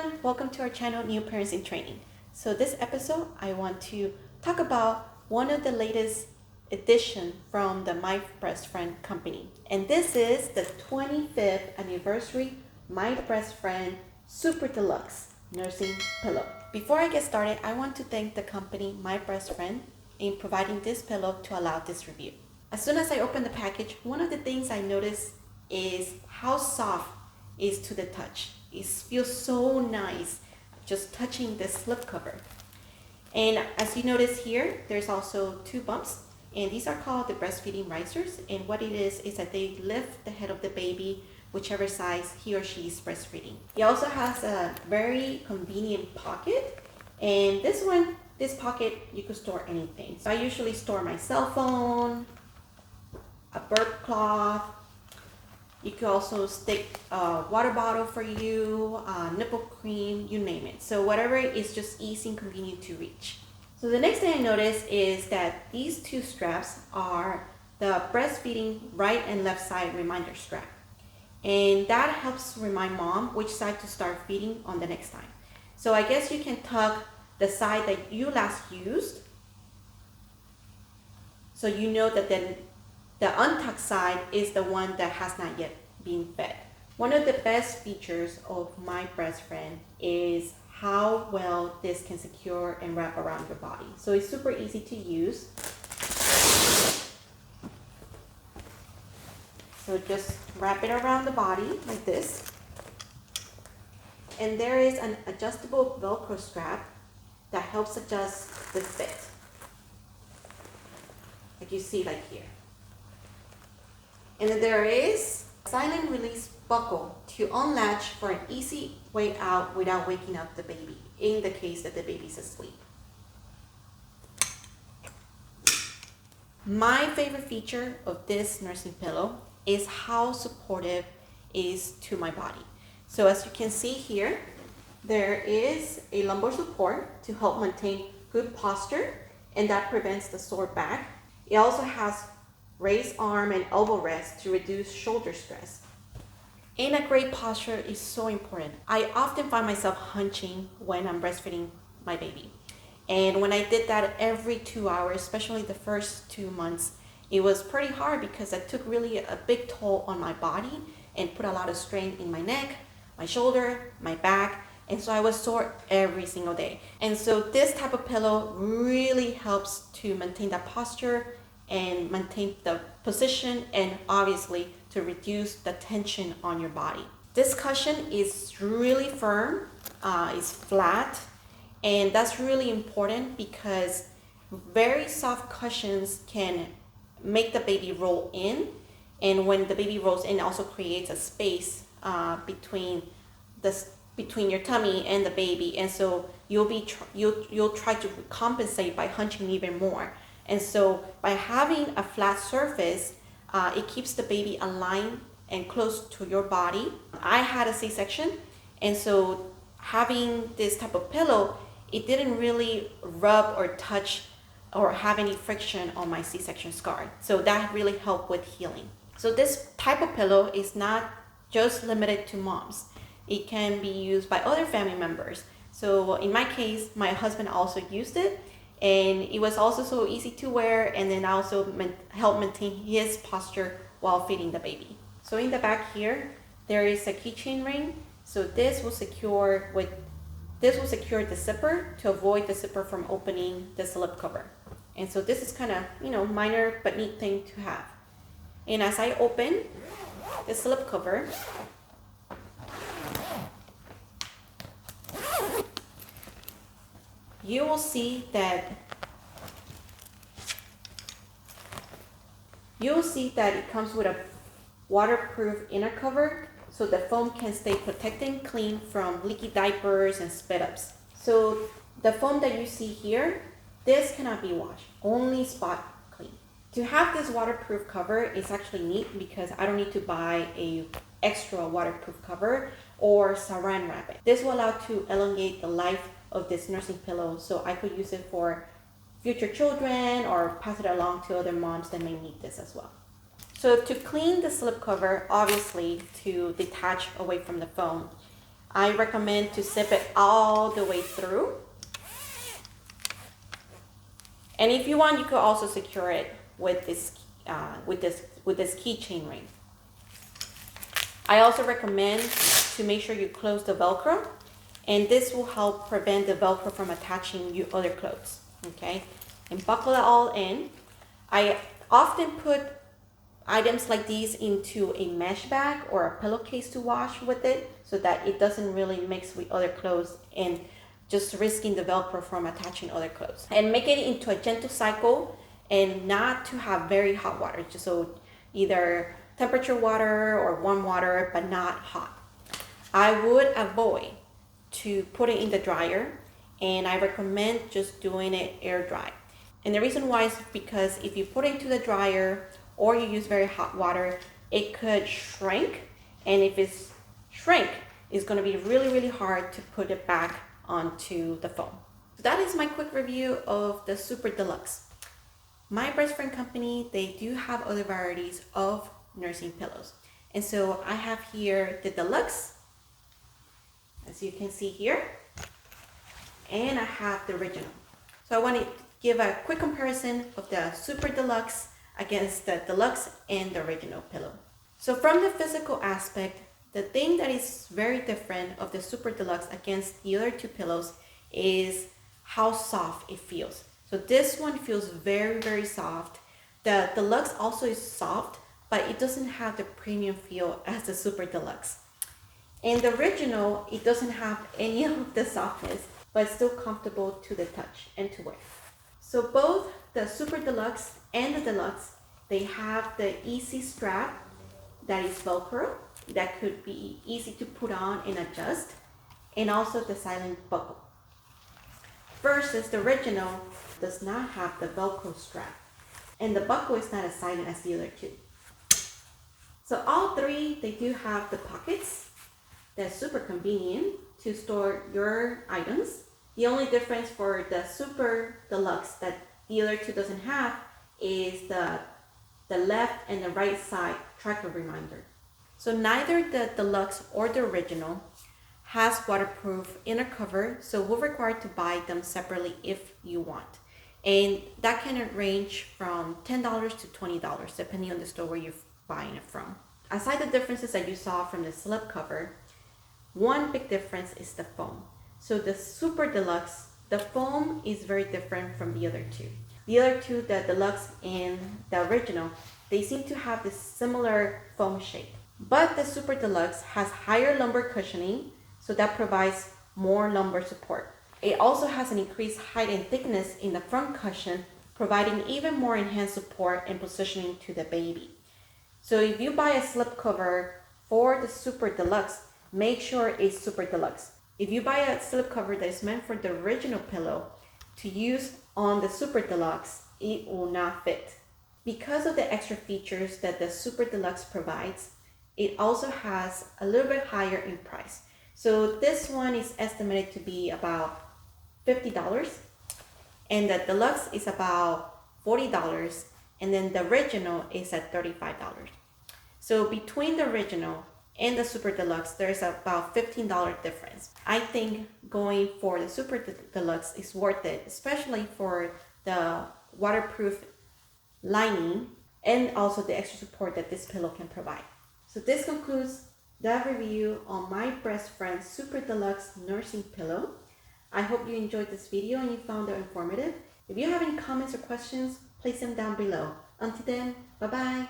everyone, welcome to our channel New Parents in Training. So this episode I want to talk about one of the latest edition from the My Brest Friend company, and this is the 25th anniversary My Brest Friend Super Deluxe nursing pillow. Before I get started, I want to thank the company My Brest Friend in providing this pillow to allow this review. As soon as I opened the package, one of the things I noticed is how soft it is to the touch. It feels so nice just touching this slipcover. And as you notice here, there's also two bumps, and these are called the breastfeeding risers. And what it is that they lift the head of the baby whichever size he or she is breastfeeding. It also has a very convenient pocket, and this pocket you could store anything. So I usually store my cell phone, a burp cloth. You could also stick a water bottle for you, nipple cream, you name it. So whatever is just easy and convenient to reach. So the next thing I noticed is that these two straps are the breastfeeding right and left side reminder strap. And that helps remind mom which side to start feeding on the next time. So I guess you can tuck the side that you last used, so you know that then the untucked side is the one that has not yet been fed. One of the best features of My Brest Friend is how well this can secure and wrap around your body. So it's super easy to use. So just wrap it around the body like this. And there is an adjustable Velcro strap that helps adjust the fit, like you see like here. And then there is a silent release buckle to unlatch for an easy way out without waking up the baby in the case that the baby's asleep. My favorite feature of this nursing pillow is how supportive it is to my body. So as you can see here, there is a lumbar support to help maintain good posture, and that prevents the sore back. It also has raised arm and elbow rest to reduce shoulder stress. And a great posture is so important. I often find myself hunching when I'm breastfeeding my baby. And when I did that every 2 hours, especially the first 2 months, it was pretty hard because it took really a big toll on my body and put a lot of strain in my neck, my shoulder, my back. And so I was sore every single day. And so this type of pillow really helps to maintain that posture and maintain the position, and obviously to reduce the tension on your body. This cushion is really firm, it's flat, and that's really important because very soft cushions can make the baby roll in, and when the baby rolls in, it also creates a space between your tummy and the baby, and so you'll try to compensate by hunching even more. And so by having a flat surface, it keeps the baby aligned and close to your body. I had a C-section, and so having this type of pillow, it didn't really rub or touch or have any friction on my C-section scar. So that really helped with healing. So this type of pillow is not just limited to moms. It can be used by other family members. So in my case, my husband also used it, and it was also so easy to wear, and then also help maintain his posture while feeding the baby. So in the back here, there is a keychain ring. So this will secure the zipper to avoid the zipper from opening the slip cover. And so this is kind of, minor but neat thing to have. And as I open the slip cover, you will see that it comes with a waterproof inner cover, so the foam can stay protected and clean from leaky diapers and spit ups. So the foam that you see here, this cannot be washed, only spot clean. To have this waterproof cover is actually neat because I don't need to buy a extra waterproof cover or saran wrap it. This will allow to elongate the life of this nursing pillow, so I could use it for future children or pass it along to other moms that may need this as well. So to clean the slip cover, obviously to detach away from the foam, I recommend to zip it all the way through. And if you want, you could also secure it with this keychain ring. I also recommend to make sure you close the Velcro, and this will help prevent the Velcro from attaching your other clothes. Okay, and buckle it all in. I often put items like these into a mesh bag or a pillowcase to wash with it, so that it doesn't really mix with other clothes and just risking the Velcro from attaching other clothes. And make it into a gentle cycle and not to have very hot water, just so either temperature water or warm water, but not hot. I would avoid to put it in the dryer, and I recommend just doing it air dry. And the reason why is because if you put it into the dryer or you use very hot water, it could shrink, and if it's shrink, it's going to be really hard to put it back onto the foam. So that is my quick review of the Super Deluxe. My Brest Friend company, they do have other varieties of nursing pillows. And so I have here the Deluxe, as you can see here, and I have the original. So I want to give a quick comparison of the Super Deluxe against the Deluxe and the original pillow. So from the physical aspect, the thing that is very different of the Super Deluxe against the other two pillows is how soft it feels. So this one feels very soft. The Deluxe also is soft, but it doesn't have the premium feel as the Super Deluxe. And the original, it doesn't have any of the softness, but it's still comfortable to the touch and to wear. So both the Super Deluxe and the Deluxe, they have the easy strap that is Velcro, that could be easy to put on and adjust, and also the silent buckle. Versus the original does not have the Velcro strap, and the buckle is not as silent as the other two. So all three, they do have the pockets. That's super convenient to store your items. The only difference for the Super Deluxe that the other two doesn't have is the left and the right side tracker reminder. So neither the Deluxe or the original has waterproof inner cover, so we're required to buy them separately if you want. And that can range from $10 to $20 depending on the store where you're buying it from. Aside the differences that you saw from the slip cover, one big difference is the foam. So the Super Deluxe, the foam is very different from the other two. The other two, the Deluxe and the original, they seem to have this similar foam shape. But the Super Deluxe has higher lumbar cushioning, so that provides more lumbar support. It also has an increased height and thickness in the front cushion, providing even more enhanced support and positioning to the baby. So if you buy a slipcover for the Super Deluxe, make sure it's Super Deluxe. If you buy a slipcover that is meant for the original pillow to use on the Super Deluxe, it will not fit. Because of the extra features that the Super Deluxe provides, it also has a little bit higher in price. So this one is estimated to be about $50, and the Deluxe is about $40, and then the original is at $35. So between the original and the Super Deluxe, there's about $15 difference. I think going for the Super Deluxe is worth it, especially for the waterproof lining and also the extra support that this pillow can provide. So this concludes the review on My Brest Friend Super Deluxe Nursing Pillow. I hope you enjoyed this video and you found it informative. If you have any comments or questions, place them down below. Until then, bye-bye.